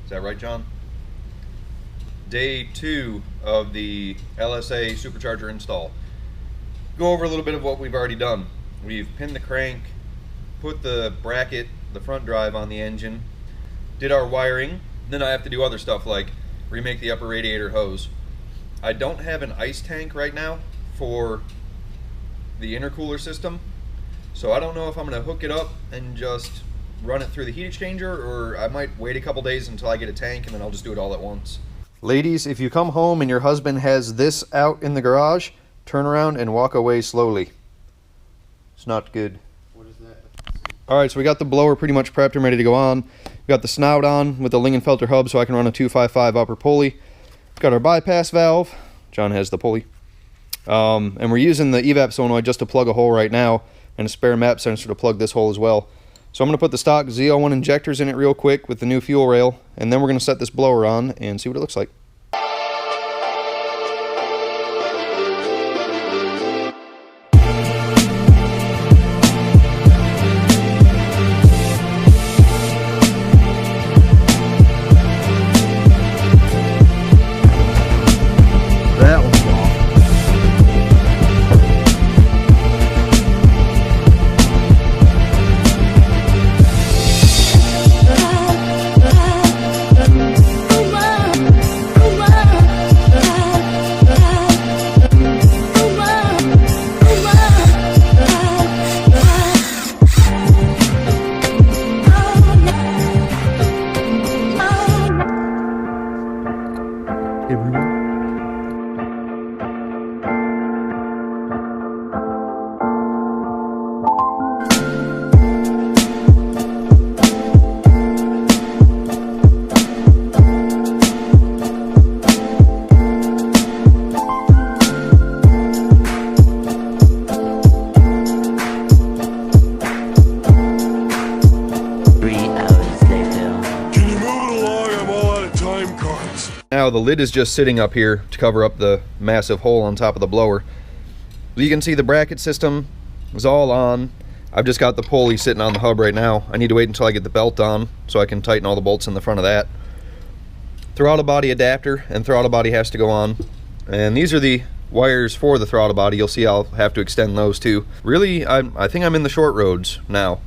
Is that right, John? Day 2 of the LSA supercharger install. Go over a little bit of what we've already done. We've pinned the crank, put the bracket, the front drive on the engine, did our wiring. Then I have to do other stuff like remake the upper radiator hose. I don't have an ice tank right now for the intercooler system, so I don't know if I'm going to hook it up and just run it through the heat exchanger, or I might wait a couple days until I get a tank and then I'll just do it all at once. Ladies, if you come home and your husband has this out in the garage, turn around and walk away slowly. It's not good. What is that? Alright, so we got the blower pretty much prepped and ready to go on. We got the snout on with the Lingenfelter hub so I can run a 255 upper pulley. Got our bypass valve. John has the pulley. And we're using the evap solenoid just to plug a hole right now, and a spare map sensor to plug this hole as well. So I'm going to put the stock Z01 injectors in it real quick with the new fuel rail, and then we're going to set this blower on and see what it looks like. That one's off. Now the lid is just sitting up here to cover up the massive hole on top of the blower. You can see the bracket system is all on. I've just got the pulley sitting on the hub right now. I need to wait until I get the belt on so I can tighten all the bolts in the front of that. Throttle body adapter and throttle body has to go on. And these are the wires for the throttle body. You'll see I'll have to extend those too. Really, I think I'm in the short roads now.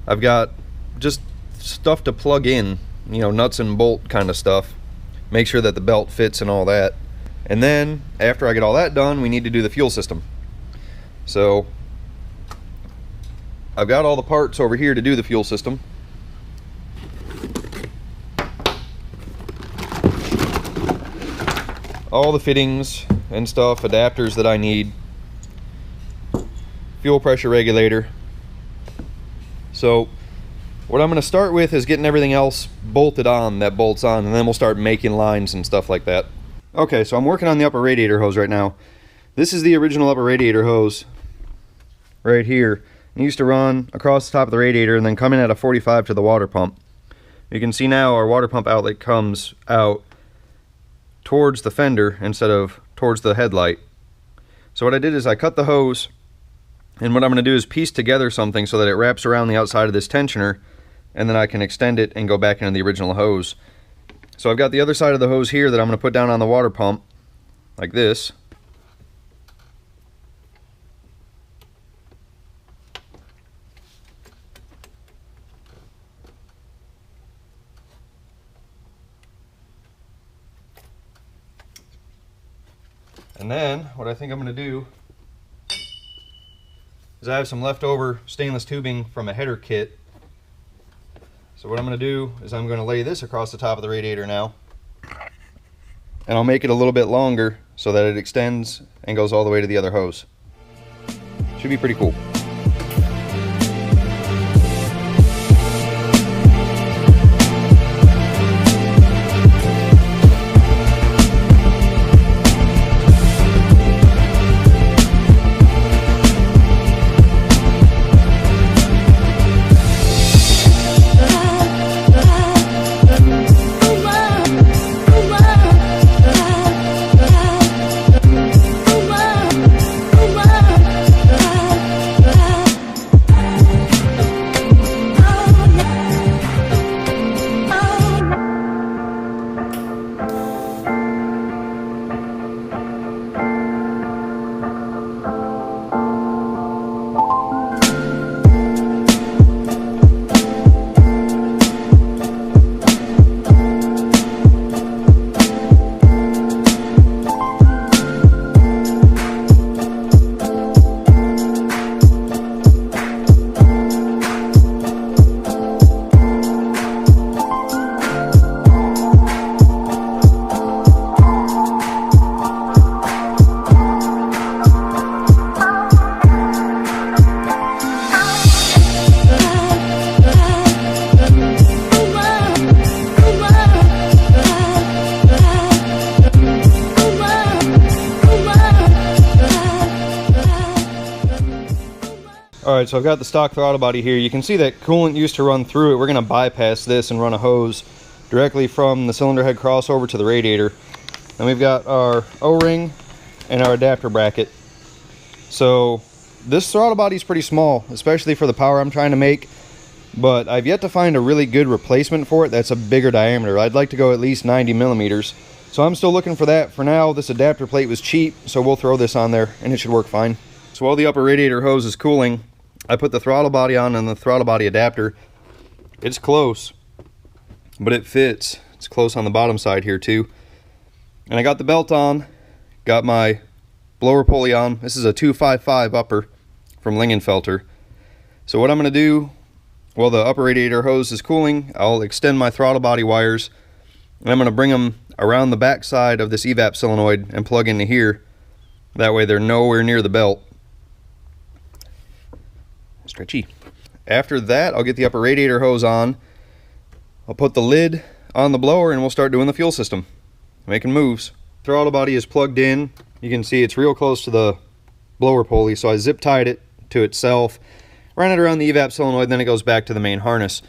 I've got just stuff to plug in, you know, nuts and bolt kind of stuff. Make sure that the belt fits and all that. And then after I get all that done, we need to do the fuel system. So I've got all the parts over here to do the fuel system. All the fittings and stuff, adapters that I need. Fuel pressure regulator. So what I'm going to start with is getting everything else bolted on that bolts on, and then we'll start making lines and stuff like that. Okay, so I'm working on the upper radiator hose right now. This is the original upper radiator hose right here. It used to run across the top of the radiator and then come in at a 45 to the water pump. You can see now our water pump outlet comes out towards the fender instead of towards the headlight. So what I did is I cut the hose, and what I'm going to do is piece together something so that it wraps around the outside of this tensioner, and then I can extend it and go back into the original hose. So I've got the other side of the hose here that I'm going to put down on the water pump, like this. And then, what I think I'm going to do is I have some leftover stainless tubing from a header kit. So what I'm going to do is I'm going to lay this across the top of the radiator now, and I'll make it a little bit longer so that it extends and goes all the way to the other hose. Should be pretty cool. Alright, so I've got the stock throttle body here. You can see that coolant used to run through it. We're going to bypass this and run a hose directly from the cylinder head crossover to the radiator. And we've got our O-ring and our adapter bracket. So this throttle body is pretty small, especially for the power I'm trying to make. But I've yet to find a really good replacement for it that's a bigger diameter. I'd like to go at least 90 millimeters. So I'm still looking for that. For now, this adapter plate was cheap, so we'll throw this on there and it should work fine. So while the upper radiator hose is cooling, I put the throttle body on and the throttle body adapter. It's close, but it fits. It's close on the bottom side here too. And I got the belt on, got my blower pulley on. This is a 255 upper from Lingenfelter. So what I'm going to do, while the upper radiator hose is cooling, I'll extend my throttle body wires, and I'm going to bring them around the back side of this evap solenoid and plug into here. That way they're nowhere near the belt. Stretchy. After that, I'll get the upper radiator hose on. I'll put the lid on the blower and we'll start doing the fuel system, making moves. Throttle body is plugged in. You can see it's real close to the blower pulley, so I zip tied it to itself, ran it around the evap solenoid, then it goes back to the main harness.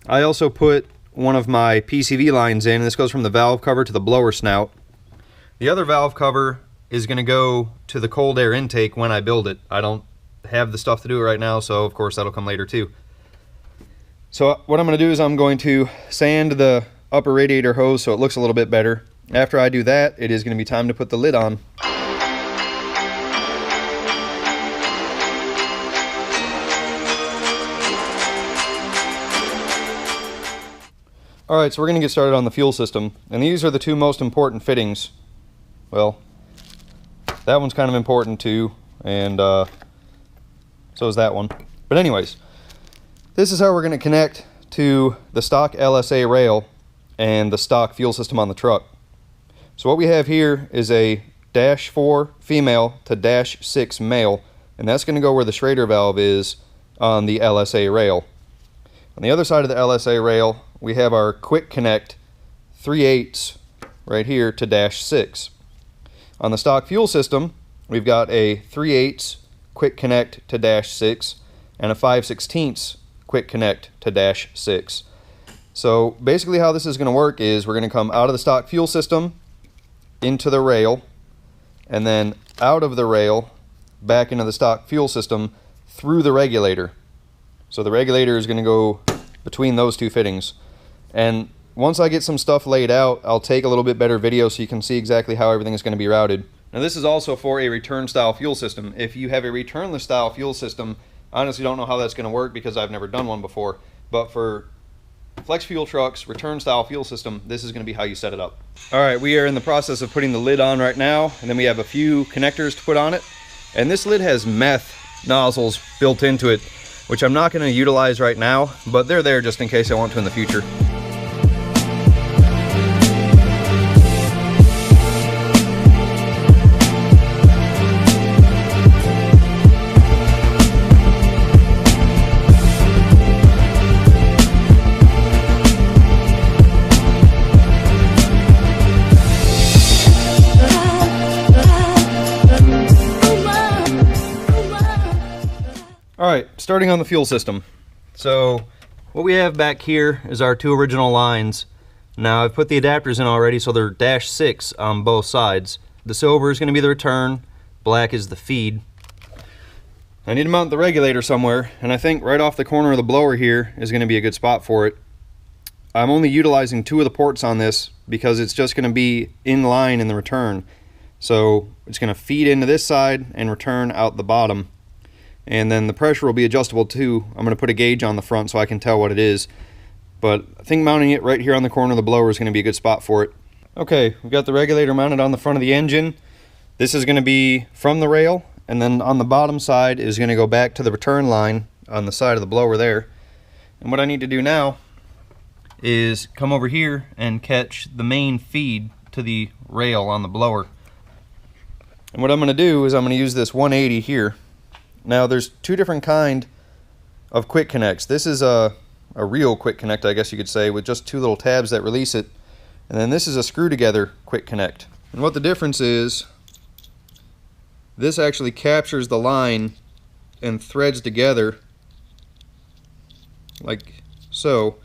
I also put one of my PCV lines in. This goes from the valve cover to the blower snout. The other valve cover is going to go to the cold air intake when I build it. I don't have the stuff to do it right now, so of course that'll come later too. So what I'm going to do is I'm going to sand the upper radiator hose so it looks a little bit better. After I do that, it is going to be time to put the lid on. Alright, so we're going to get started on the fuel system, and these are the two most important fittings. Well, that one's kind of important too, and so is that one. But anyways, this is how we're going to connect to the stock LSA rail and the stock fuel system on the truck. So what we have here is a -4 female to -6 male, and that's going to go where the Schrader valve is on the LSA rail. On the other side of the LSA rail, we have our quick connect 3/8 right here to -6. On the stock fuel system, we've got a 3/8 quick connect to -6 and a 5/16 quick connect to -6. So basically how this is going to work is we're going to come out of the stock fuel system into the rail, and then out of the rail back into the stock fuel system through the regulator. So the regulator is going to go between those two fittings. And once I get some stuff laid out, I'll take a little bit better video so you can see exactly how everything is going to be routed. Now this is also for a return style fuel system. If you have a returnless style fuel system, I honestly don't know how that's going to work because I've never done one before. But for flex fuel trucks, return style fuel system, this is going to be how you set it up. Alright, we are in the process of putting the lid on right now, and then we have a few connectors to put on it. And this lid has meth nozzles built into it, which I'm not going to utilize right now, but they're there just in case I want to in the future. Alright, starting on the fuel system. So what we have back here is our two original lines. Now I've put the adapters in already, so they're -6 on both sides. The silver is going to be the return, black is the feed. I need to mount the regulator somewhere, and I think right off the corner of the blower here is going to be a good spot for it. I'm only utilizing 2 of the ports on this because it's just going to be in line in the return. So it's going to feed into this side and return out the bottom. And then the pressure will be adjustable too. I'm going to put a gauge on the front so I can tell what it is. But I think mounting it right here on the corner of the blower is going to be a good spot for it. Okay, we've got the regulator mounted on the front of the engine. This is going to be from the rail, and then on the bottom side is going to go back to the return line on the side of the blower there. And what I need to do now is come over here and catch the main feed to the rail on the blower. And what I'm going to do is I'm going to use this 180 here. Now there's 2 different kind of quick connects. This is a real quick connect, I guess you could say, with just 2 little tabs that release it. And then this is a screw together quick connect. And what the difference is, this actually captures the line and threads together like so.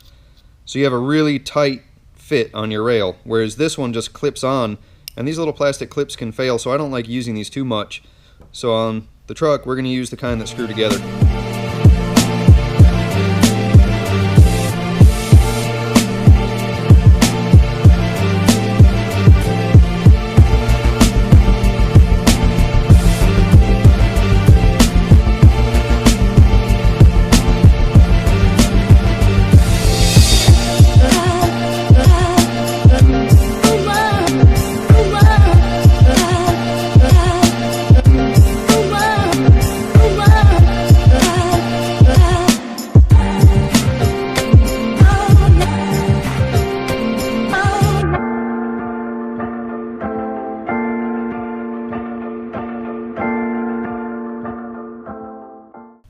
So you have a really tight fit on your rail, whereas this one just clips on, and these little plastic clips can fail, so I don't like using these too much. So on the truck, we're going to use the kind that screw together.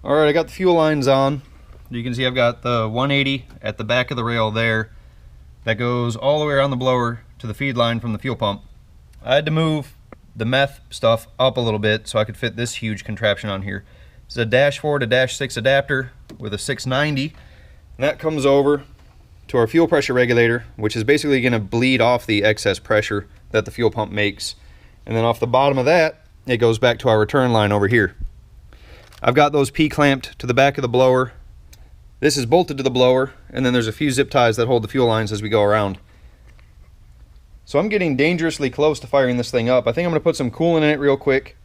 Alright, I got the fuel lines on. You can see I've got the 180 at the back of the rail there. That goes all the way around the blower to the feed line from the fuel pump. I had to move the meth stuff up a little bit so I could fit this huge contraption on here. It's a -4 to -6 adapter with a 690. And that comes over to our fuel pressure regulator, which is basically going to bleed off the excess pressure that the fuel pump makes. And then off the bottom of that, it goes back to our return line over here. I've got those P-clamped to the back of the blower. This is bolted to the blower, and then there's a few zip ties that hold the fuel lines as we go around. So I'm getting dangerously close to firing this thing up. I think I'm going to put some coolant in it real quick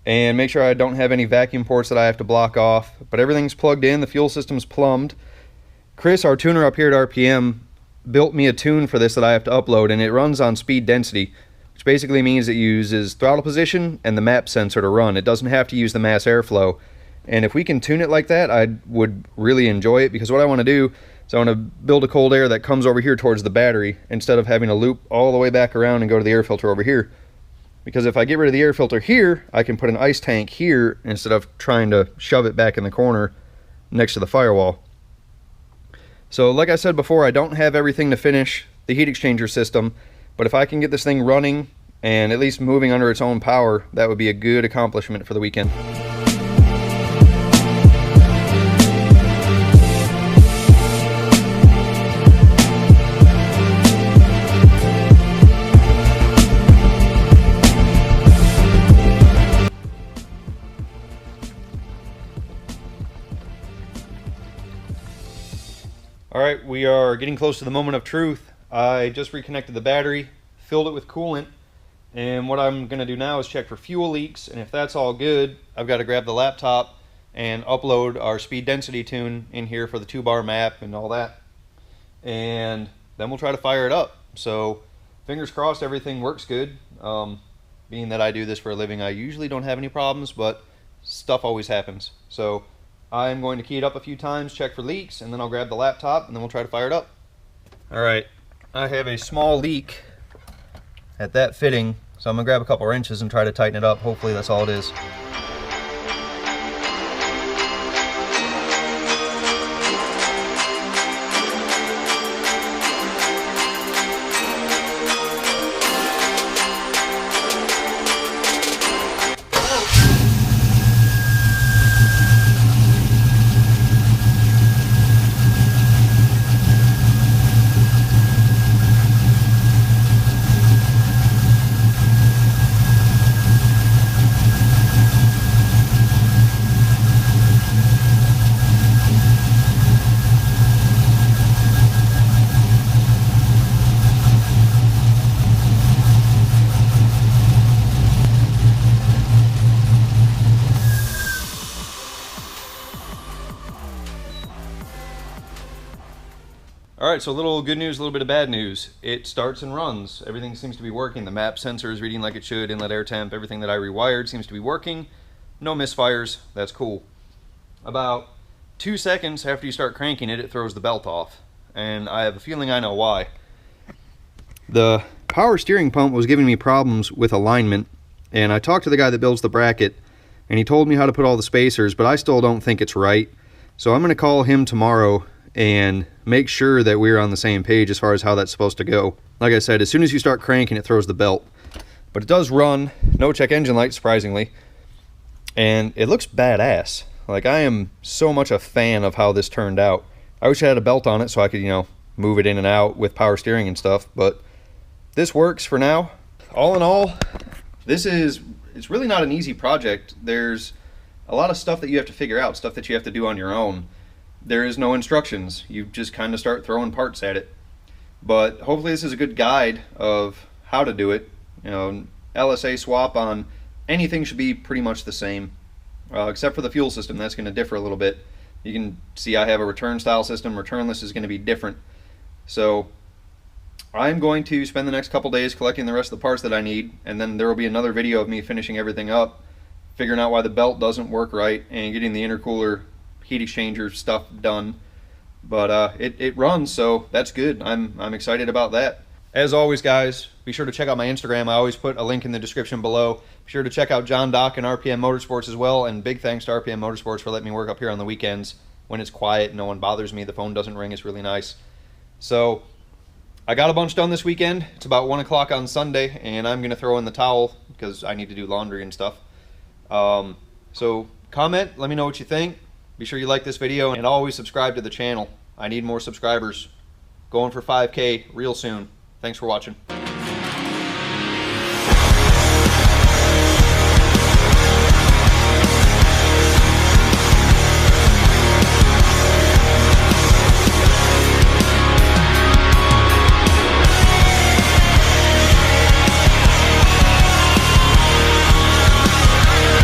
and make sure I don't have any vacuum ports that I have to block off. But everything's plugged in, the fuel system's plumbed. Chris, our tuner up here at RPM, built me a tune for this that I have to upload, and it runs on speed density, which basically means it uses throttle position and the map sensor to run. It doesn't have to use the mass airflow. And if we can tune it like that, I would really enjoy it, because what I want to do is I want to build a cold air that comes over here towards the battery instead of having to loop all the way back around and go to the air filter over here. Because if I get rid of the air filter here, I can put an ice tank here instead of trying to shove it back in the corner next to the firewall. So like I said before, I don't have everything to finish the heat exchanger system, but if I can get this thing running and at least moving under its own power, that would be a good accomplishment for the weekend. Alright, we are getting close to the moment of truth. I just reconnected the battery, filled it with coolant, and what I'm going to do now is check for fuel leaks, and if that's all good, I've got to grab the laptop and upload our speed density tune in here for the 2-bar map and all that. And then we'll try to fire it up. So fingers crossed everything works good. Being that I do this for a living, I usually don't have any problems, but stuff always happens. So I'm going to key it up a few times, check for leaks, and then I'll grab the laptop and then we'll try to fire it up. Alright, I have a small leak at that fitting, so I'm going to grab a couple wrenches and try to tighten it up. Hopefully that's all it is. Alright, so a little good news, a little bit of bad news. It starts and runs. Everything seems to be working. The map sensor is reading like it should, inlet air temp, everything that I rewired seems to be working. No misfires, that's cool. About 2 seconds after you start cranking it, it throws the belt off. And I have a feeling I know why. The power steering pump was giving me problems with alignment, and I talked to the guy that builds the bracket, and he told me how to put all the spacers, but I still don't think it's right. So I'm going to call him tomorrow and make sure that we're on the same page as far as how that's supposed to go. Like I said, as soon as you start cranking, it throws the belt. But it does run, no check engine light, surprisingly. and it looks badass. Like, I am so much a fan of how this turned out. I wish I had a belt on it so I could, you know, move it in and out with power steering and stuff, but this works for now. All in all, it's really not an easy project. There's a lot of stuff that you have to figure out, stuff that you have to do on your own. There is no instructions. You just kind of start throwing parts at it. But hopefully this is a good guide of how to do it. You know, LSA swap on anything should be pretty much the same, except for the fuel system. That's going to differ a little bit. You can see I have a return style system. Returnless is going to be different. So I'm going to spend the next couple days collecting the rest of the parts that I need, and then there will be another video of me finishing everything up, figuring out why the belt doesn't work right, and getting the intercooler heat exchanger stuff done. But it runs, so that's good. I'm excited about that. As always, guys, be sure to check out my Instagram. I always put a link in the description below. Be sure to check out John Doc and RPM Motorsports as well, and big thanks to RPM Motorsports for letting me work up here on the weekends when it's quiet, no one bothers me, the phone doesn't ring. It's really nice. So I got a bunch done this weekend. It's about 1 o'clock on Sunday, and I'm going to throw in the towel because I need to do laundry and stuff. So comment, let me know what you think. Be sure you like this video, and always subscribe to the channel. I need more subscribers. Going for 5K real soon. Thanks for watching.